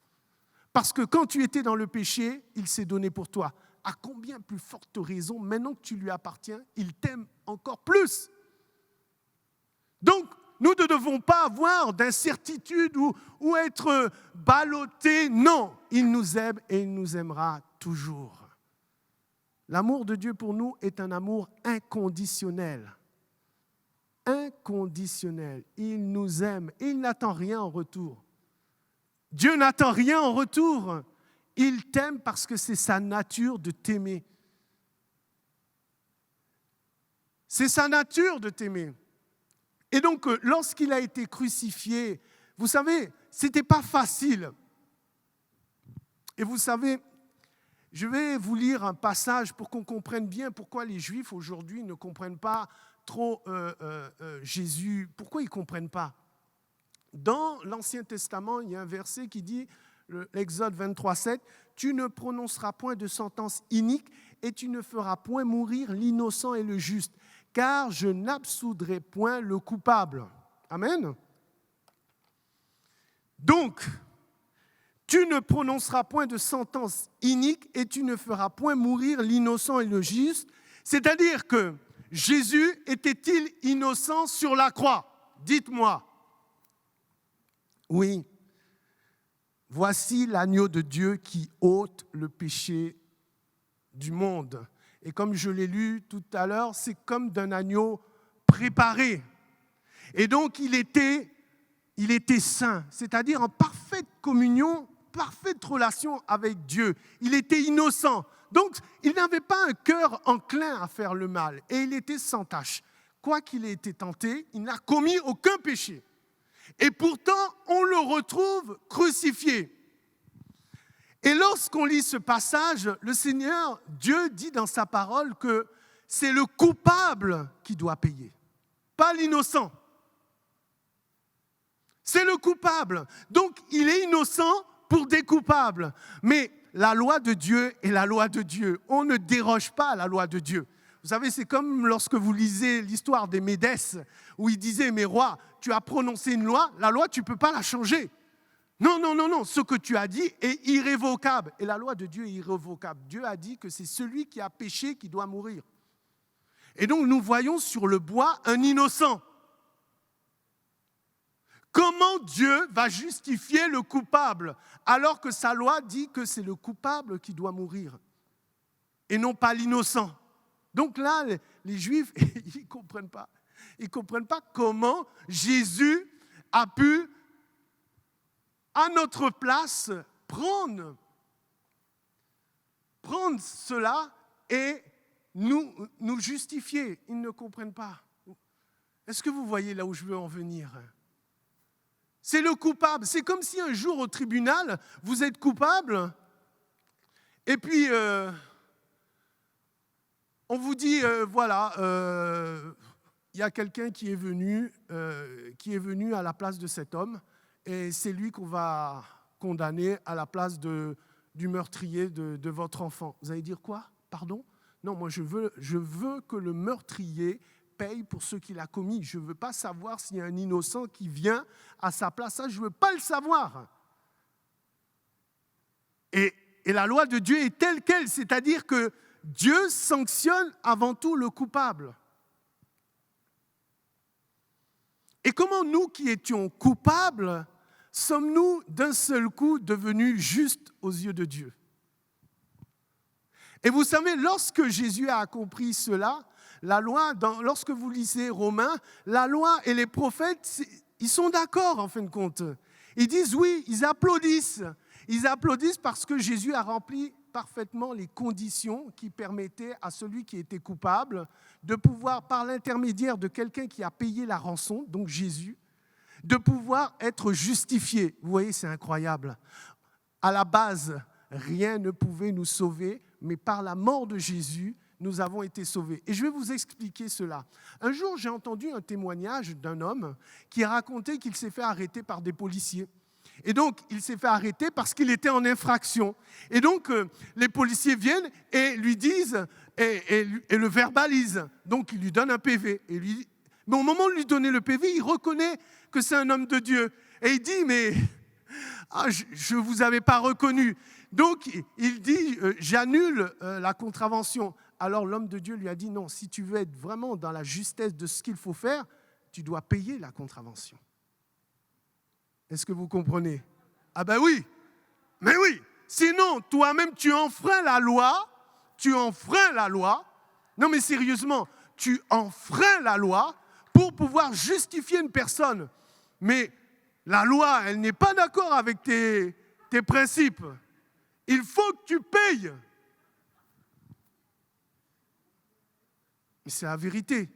Speaker 1: Parce que quand tu étais dans le péché, il s'est donné pour toi. À combien plus forte raison, maintenant que tu lui appartiens, il t'aime encore plus. Donc, nous ne devons pas avoir d'incertitude ou être ballottés. Non, il nous aime et il nous aimera toujours. L'amour de Dieu pour nous est un amour inconditionnel. Inconditionnel. Il nous aime et il n'attend rien en retour. Dieu n'attend rien en retour. Il t'aime parce que c'est sa nature de t'aimer. C'est sa nature de t'aimer. Et donc, lorsqu'il a été crucifié, vous savez, ce n'était pas facile. Et vous savez, je vais vous lire un passage pour qu'on comprenne bien pourquoi les Juifs aujourd'hui ne comprennent pas trop Jésus. Pourquoi ils ne comprennent pas? Dans l'Ancien Testament, il y a un verset qui dit, l'Exode 23:7, « Tu ne prononceras point de sentence inique et tu ne feras point mourir l'innocent et le juste, car je n'absoudrai point le coupable. » Amen. Donc, tu ne prononceras point de sentence inique et tu ne feras point mourir l'innocent et le juste. C'est-à-dire que Jésus était-il innocent sur la croix? Dites-moi. Oui. Voici l'agneau de Dieu qui ôte le péché du monde. Et comme je l'ai lu tout à l'heure, c'est comme d'un agneau préparé. Et donc il était saint, c'est-à-dire en parfaite communion, parfaite relation avec Dieu. Il était innocent. Donc il n'avait pas un cœur enclin à faire le mal. Et il était sans tache. Quoi qu'il ait été tenté, il n'a commis aucun péché. Et pourtant, on le retrouve crucifié. Et lorsqu'on lit ce passage, le Seigneur, Dieu dit dans sa parole que c'est le coupable qui doit payer, pas l'innocent. C'est le coupable. Donc, il est innocent pour des coupables. Mais la loi de Dieu est la loi de Dieu. On ne déroge pas à la loi de Dieu. Vous savez, c'est comme lorsque vous lisez l'histoire des Médès, où il disait, mais roi, tu as prononcé une loi, la loi, tu ne peux pas la changer. Non, non, non, non, ce que tu as dit est irrévocable. Et la loi de Dieu est irrévocable. Dieu a dit que c'est celui qui a péché qui doit mourir. Et donc, nous voyons sur le bois un innocent. Comment Dieu va justifier le coupable alors que sa loi dit que c'est le coupable qui doit mourir et non pas l'innocent? Donc là, les Juifs, ils ne comprennent pas. Ils ne comprennent pas comment Jésus a pu, à notre place, prendre cela et nous justifier. Ils ne comprennent pas. Est-ce que vous voyez là où je veux en venir ? C'est le coupable. C'est comme si un jour au tribunal, vous êtes coupable et puis on vous dit, voilà, il y a quelqu'un qui est venu à la place de cet homme et c'est lui qu'on va condamner à la place du meurtrier de votre enfant. Vous allez dire quoi ? Pardon ? Non, moi je veux que le meurtrier paye pour ce qu'il a commis. Je ne veux pas savoir s'il y a un innocent qui vient à sa place. Ça, je ne veux pas le savoir. Et la loi de Dieu est telle qu'elle, c'est-à-dire que Dieu sanctionne avant tout le coupable. Et comment nous qui étions coupables, sommes-nous d'un seul coup devenus justes aux yeux de Dieu ? Et vous savez, lorsque Jésus a accompli cela, la loi, lorsque vous lisez Romains, la loi et les prophètes, ils sont d'accord en fin de compte. Ils disent oui, ils applaudissent. Ils applaudissent parce que Jésus a rempli parfaitement les conditions qui permettaient à celui qui était coupable de pouvoir, par l'intermédiaire de quelqu'un qui a payé la rançon, donc Jésus, de pouvoir être justifié. Vous voyez, c'est incroyable. À la base, rien ne pouvait nous sauver, mais par la mort de Jésus, nous avons été sauvés. Et je vais vous expliquer cela. Un jour, j'ai entendu un témoignage d'un homme qui a raconté qu'il s'est fait arrêter par des policiers. Et donc, il s'est fait arrêter parce qu'il était en infraction. Et donc, les policiers viennent et lui disent, et le verbalisent. Donc, ils lui donnent un PV. Mais au moment de lui donner le PV, il reconnaît que c'est un homme de Dieu. Et il dit, mais je ne vous avais pas reconnu. Donc, il dit, j'annule la contravention. Alors, l'homme de Dieu lui a dit, non, si tu veux être vraiment dans la justesse de ce qu'il faut faire, tu dois payer la contravention. Est-ce que vous comprenez ? Ah ben oui, mais oui. Sinon, toi-même, tu enfreins la loi. Non, mais sérieusement, tu enfreins la loi pour pouvoir justifier une personne. Mais la loi, elle n'est pas d'accord avec tes principes. Il faut que tu payes. Mais c'est la vérité.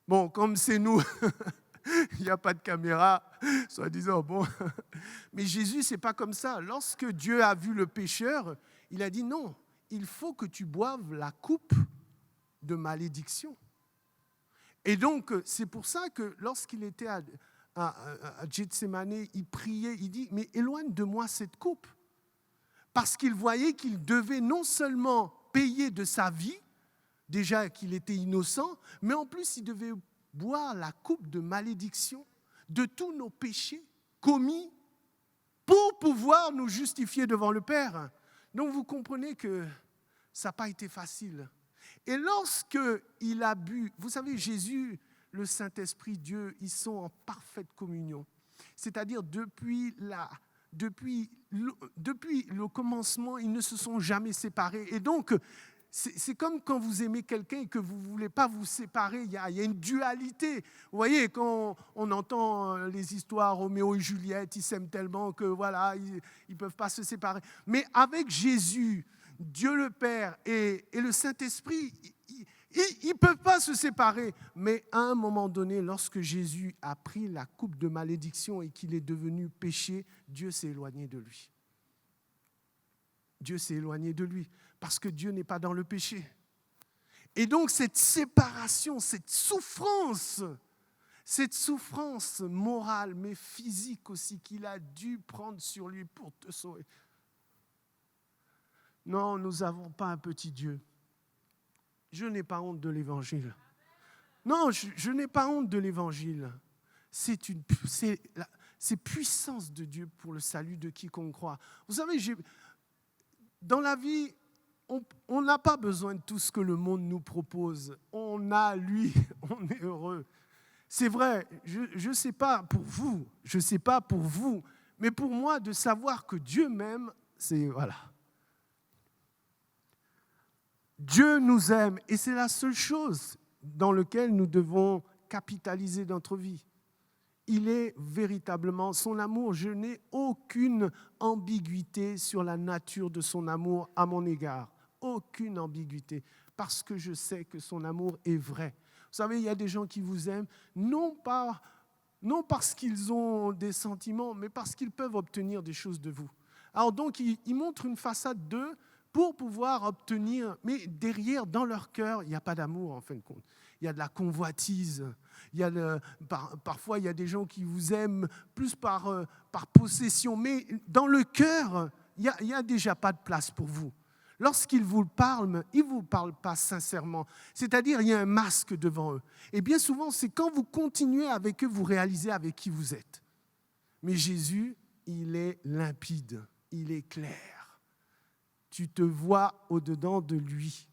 Speaker 1: Bon, comme c'est nous, il n'y a pas de caméra, soi-disant, bon. Mais Jésus, ce n'est pas comme ça. Lorsque Dieu a vu le pécheur, il a dit non, il faut que tu boives la coupe de malédiction. Et donc, c'est pour ça que lorsqu'il était à Gethsémane, il priait, il dit, mais éloigne de moi cette coupe. Parce qu'il voyait qu'il devait non seulement payer de sa vie, déjà qu'il était innocent, mais en plus il devait boire la coupe de malédiction de tous nos péchés commis pour pouvoir nous justifier devant le Père. Donc vous comprenez que ça n'a pas été facile. Et lorsqu'il a bu, vous savez, Jésus, le Saint-Esprit, Dieu, ils sont en parfaite communion. C'est-à-dire depuis le commencement, ils ne se sont jamais séparés. Et donc, c'est comme quand vous aimez quelqu'un et que vous ne voulez pas vous séparer. Il y a une dualité. Vous voyez, quand on entend les histoires, Roméo et Juliette, ils s'aiment tellement que voilà, ils ne peuvent pas se séparer. Mais avec Jésus, Dieu le Père et le Saint-Esprit, ils ne peuvent pas se séparer. Mais à un moment donné, lorsque Jésus a pris la coupe de malédiction et qu'il est devenu péché, Dieu s'est éloigné de lui. Dieu s'est éloigné de lui, parce que Dieu n'est pas dans le péché. Et donc cette séparation, cette souffrance morale, mais physique aussi, qu'il a dû prendre sur lui pour te sauver. Non, nous n'avons pas un petit Dieu. Je n'ai pas honte de l'Évangile. Non, je n'ai pas honte de l'Évangile. C'est puissance de Dieu pour le salut de quiconque croit. Vous savez, dans la vie, on n'a pas besoin de tout ce que le monde nous propose. On a lui, on est heureux. C'est vrai, je ne sais pas pour vous, mais pour moi, de savoir que Dieu m'aime, c'est voilà. Dieu nous aime et c'est la seule chose dans laquelle nous devons capitaliser notre vie. Il est véritablement son amour. Je n'ai aucune ambiguïté sur la nature de son amour à mon égard. Aucune ambiguïté, parce que je sais que son amour est vrai. Vous savez, il y a des gens qui vous aiment, non parce qu'ils ont des sentiments, mais parce qu'ils peuvent obtenir des choses de vous. Alors donc, ils montrent une façade d'eux pour pouvoir obtenir, mais derrière, dans leur cœur, il n'y a pas d'amour en fin de compte. Il y a de la convoitise. Parfois, il y a des gens qui vous aiment plus par possession, mais dans le cœur, il n'y a déjà pas de place pour vous. Lorsqu'ils vous parlent, ils ne vous parlent pas sincèrement. C'est-à-dire, il y a un masque devant eux. Et bien souvent, c'est quand vous continuez avec eux, vous réalisez avec qui vous êtes. Mais Jésus, il est limpide, il est clair. Tu te vois au-dedans de lui.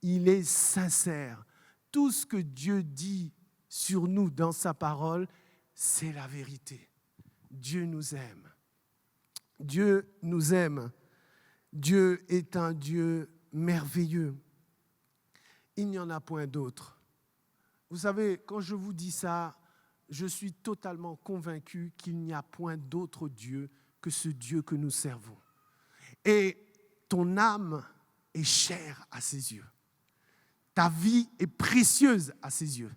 Speaker 1: Il est sincère. Tout ce que Dieu dit sur nous dans sa parole, c'est la vérité. Dieu nous aime. Dieu nous aime. Dieu est un Dieu merveilleux. Il n'y en a point d'autre. Vous savez, quand je vous dis ça, je suis totalement convaincu qu'il n'y a point d'autre Dieu que ce Dieu que nous servons. Et ton âme est chère à ses yeux. Ta vie est précieuse à ses yeux.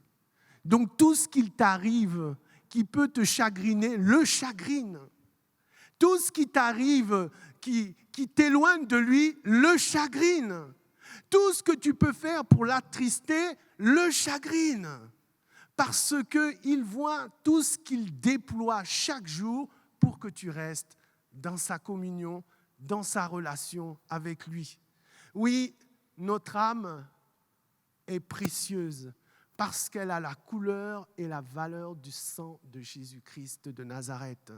Speaker 1: Donc tout ce qu'il t'arrive, qui peut te chagriner, le chagrine. Tout ce qui t'arrive, qui t'éloigne de lui, le chagrine. Tout ce que tu peux faire pour l'attrister, le chagrine. Parce qu'il voit tout ce qu'il déploie chaque jour pour que tu restes dans sa communion, dans sa relation avec lui. Oui, notre âme est précieuse parce qu'elle a la couleur et la valeur du sang de Jésus-Christ de Nazareth.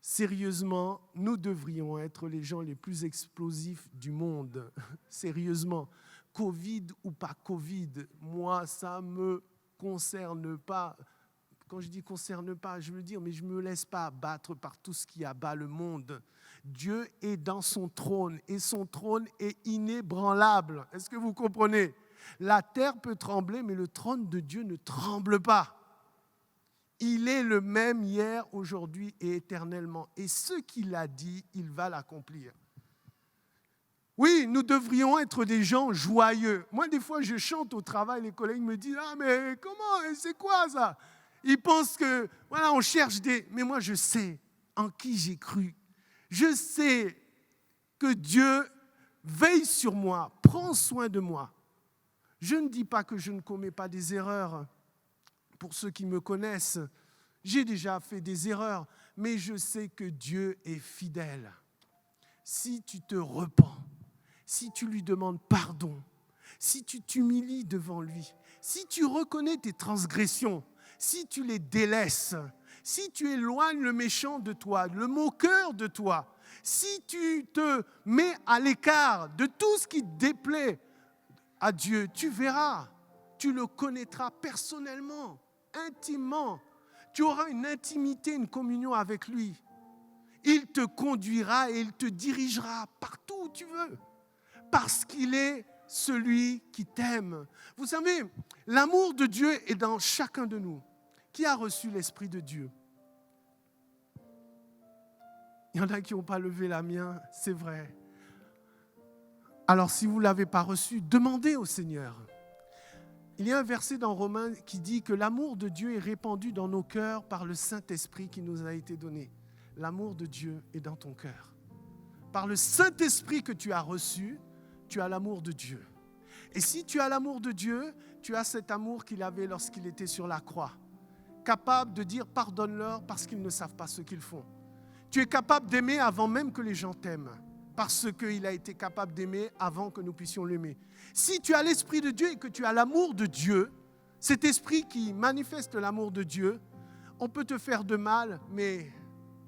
Speaker 1: Sérieusement, nous devrions être les gens les plus explosifs du monde. Sérieusement, Covid ou pas Covid, moi, ça ne me concerne pas. Quand je dis concerne pas, je veux dire, mais je ne me laisse pas abattre par tout ce qui abat le monde. Dieu est dans son trône et son trône est inébranlable. Est-ce que vous comprenez ? La terre peut trembler, mais le trône de Dieu ne tremble pas. Il est le même hier, aujourd'hui et éternellement. Et ce qu'il a dit, il va l'accomplir. Oui, nous devrions être des gens joyeux. Moi, des fois, je chante au travail, les collègues me disent « Ah, mais comment ? C'est quoi ça ?» Ils pensent que, voilà, on cherche des... Mais moi, je sais en qui j'ai cru. Je sais que Dieu veille sur moi, prend soin de moi. Je ne dis pas que je ne commets pas des erreurs. Pour ceux qui me connaissent, j'ai déjà fait des erreurs, mais je sais que Dieu est fidèle. Si tu te repens, si tu lui demandes pardon, si tu t'humilies devant lui, si tu reconnais tes transgressions, si tu les délaisses, si tu éloignes le méchant de toi, le moqueur de toi, si tu te mets à l'écart de tout ce qui te déplaît à Dieu, tu verras, tu le connaîtras personnellement, intimement. Tu auras une intimité, une communion avec lui. Il te conduira et il te dirigera partout où tu veux, parce qu'il est celui qui t'aime. Vous savez, l'amour de Dieu est dans chacun de nous. Qui a reçu l'Esprit de Dieu ? Il y en a qui n'ont pas levé la main, c'est vrai. Alors, si vous ne l'avez pas reçu, demandez au Seigneur. Il y a un verset dans Romains qui dit que l'amour de Dieu est répandu dans nos cœurs par le Saint-Esprit qui nous a été donné. L'amour de Dieu est dans ton cœur. par le Saint-Esprit que tu as reçu, tu as l'amour de Dieu. Et si tu as l'amour de Dieu, tu as cet amour qu'il avait lorsqu'il était sur la croix, capable de dire pardonne-leur parce qu'ils ne savent pas ce qu'ils font. Tu es capable d'aimer avant même que les gens t'aiment, parce qu'il a été capable d'aimer avant que nous puissions l'aimer. Si tu as l'Esprit de Dieu et que tu as l'amour de Dieu, cet esprit qui manifeste l'amour de Dieu, on peut te faire de mal, mais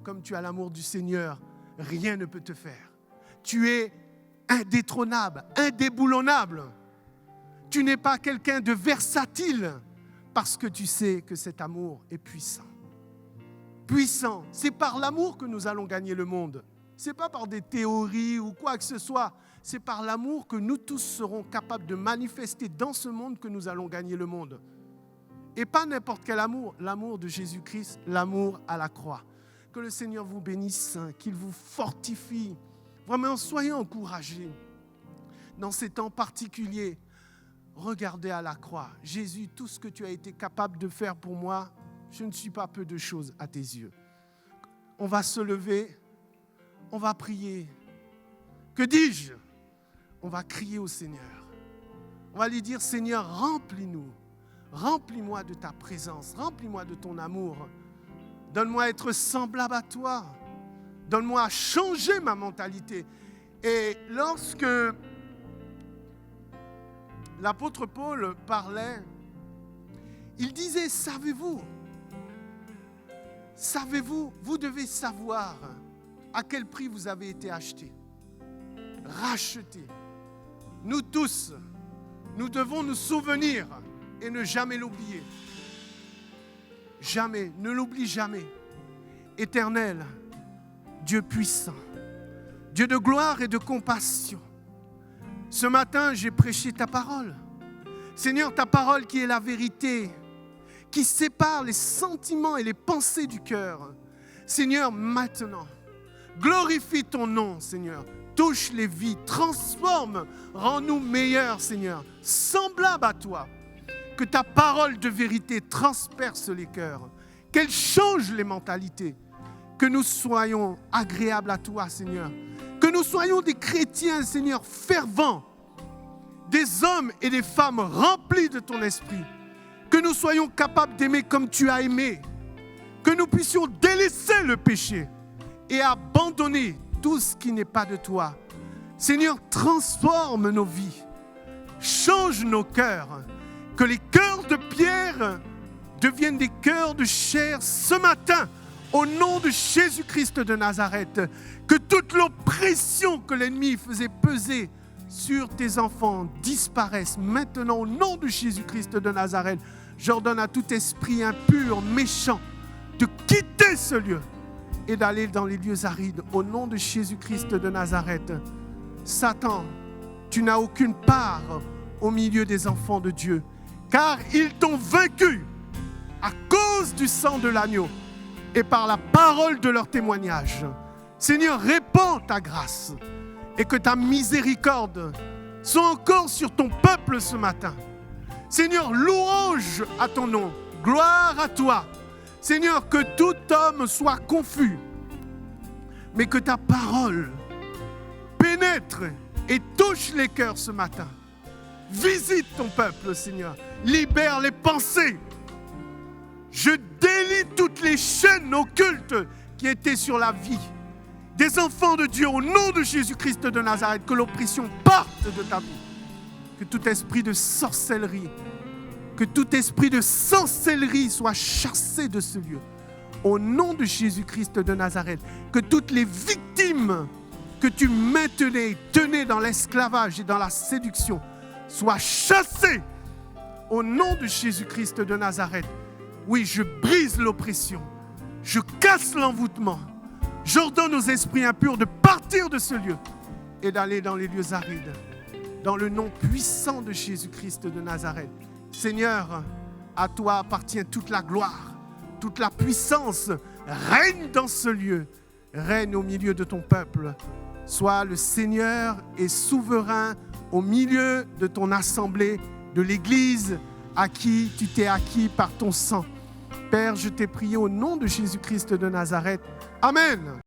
Speaker 1: comme tu as l'amour du Seigneur, rien ne peut te faire. Tu es indétrônable, indéboulonnable. Tu n'es pas quelqu'un de versatile parce que tu sais que cet amour est puissant. Puissant, c'est par l'amour que nous allons gagner le monde. Ce n'est pas par des théories ou quoi que ce soit. C'est par l'amour que nous tous serons capables de manifester dans ce monde que nous allons gagner le monde. Et pas n'importe quel amour, l'amour de Jésus-Christ, l'amour à la croix. Que le Seigneur vous bénisse, qu'il vous fortifie. Vraiment, soyez encouragés. Dans ces temps particuliers, regardez à la croix. Jésus, tout ce que tu as été capable de faire pour moi, je ne suis pas peu de choses à tes yeux. On va se lever, on va prier. Que dis-je? On va crier au Seigneur. On va lui dire, Seigneur, remplis-nous. Remplis-moi de ta présence, remplis-moi de ton amour. Donne-moi à être semblable à toi. Donne-moi à changer ma mentalité. Et lorsque l'apôtre Paul parlait, il disait, savez-vous, vous devez savoir à quel prix vous avez été achetés, rachetés. Nous tous, nous devons nous souvenir et ne jamais l'oublier. Jamais, ne l'oublie jamais. Éternel, Dieu puissant, Dieu de gloire et de compassion. Ce matin, j'ai prêché ta parole. Seigneur, ta parole qui est la vérité, qui sépare les sentiments et les pensées du cœur. Seigneur, maintenant, glorifie ton nom, Seigneur. Touche les vies, transforme, rends-nous meilleurs, Seigneur, semblables à toi. Que ta parole de vérité transperce les cœurs, qu'elle change les mentalités, que nous soyons agréables à toi, Seigneur, que nous soyons des chrétiens, Seigneur, fervents, des hommes et des femmes remplis de ton esprit, que nous soyons capables d'aimer comme tu as aimé, que nous puissions délaisser le péché et abandonner tout ce qui n'est pas de toi. Seigneur, transforme nos vies, change nos cœurs, que les cœurs de pierre deviennent des cœurs de chair ce matin, au nom de Jésus-Christ de Nazareth. Que toute l'oppression que l'ennemi faisait peser sur tes enfants disparaisse maintenant au nom de Jésus-Christ de Nazareth. J'ordonne à tout esprit impur, méchant, de quitter ce lieu et d'aller dans les lieux arides au nom de Jésus-Christ de Nazareth. Satan, tu n'as aucune part au milieu des enfants de Dieu, car ils t'ont vaincu à cause du sang de l'agneau et par la parole de leur témoignage. Seigneur, répands ta grâce et que ta miséricorde soit encore sur ton peuple ce matin. Seigneur, louange à ton nom, gloire à toi. Seigneur, que tout homme soit confus, mais que ta parole pénètre et touche les cœurs ce matin. Visite ton peuple, Seigneur. Libère les pensées. Je délie toutes les chaînes occultes qui étaient sur la vie des enfants de Dieu au nom de Jésus-Christ de Nazareth. Que l'oppression parte de ta vie. Que tout esprit de sorcellerie, soit chassé de ce lieu. Au nom de Jésus-Christ de Nazareth. Que toutes les victimes que tu maintenais, tenais dans l'esclavage et dans la séduction, soient chassées au nom de Jésus-Christ de Nazareth. Oui, je brise l'oppression. Je casse l'envoûtement. J'ordonne aux esprits impurs de partir de ce lieu et d'aller dans les lieux arides. Dans le nom puissant de Jésus-Christ de Nazareth. Seigneur, à toi appartient toute la gloire, toute la puissance. Règne dans ce lieu. Règne au milieu de ton peuple. Sois le Seigneur et souverain au milieu de ton assemblée, de l'Église à qui tu t'es acquis par ton sang. Père, je t'ai prié au nom de Jésus-Christ de Nazareth. Amen.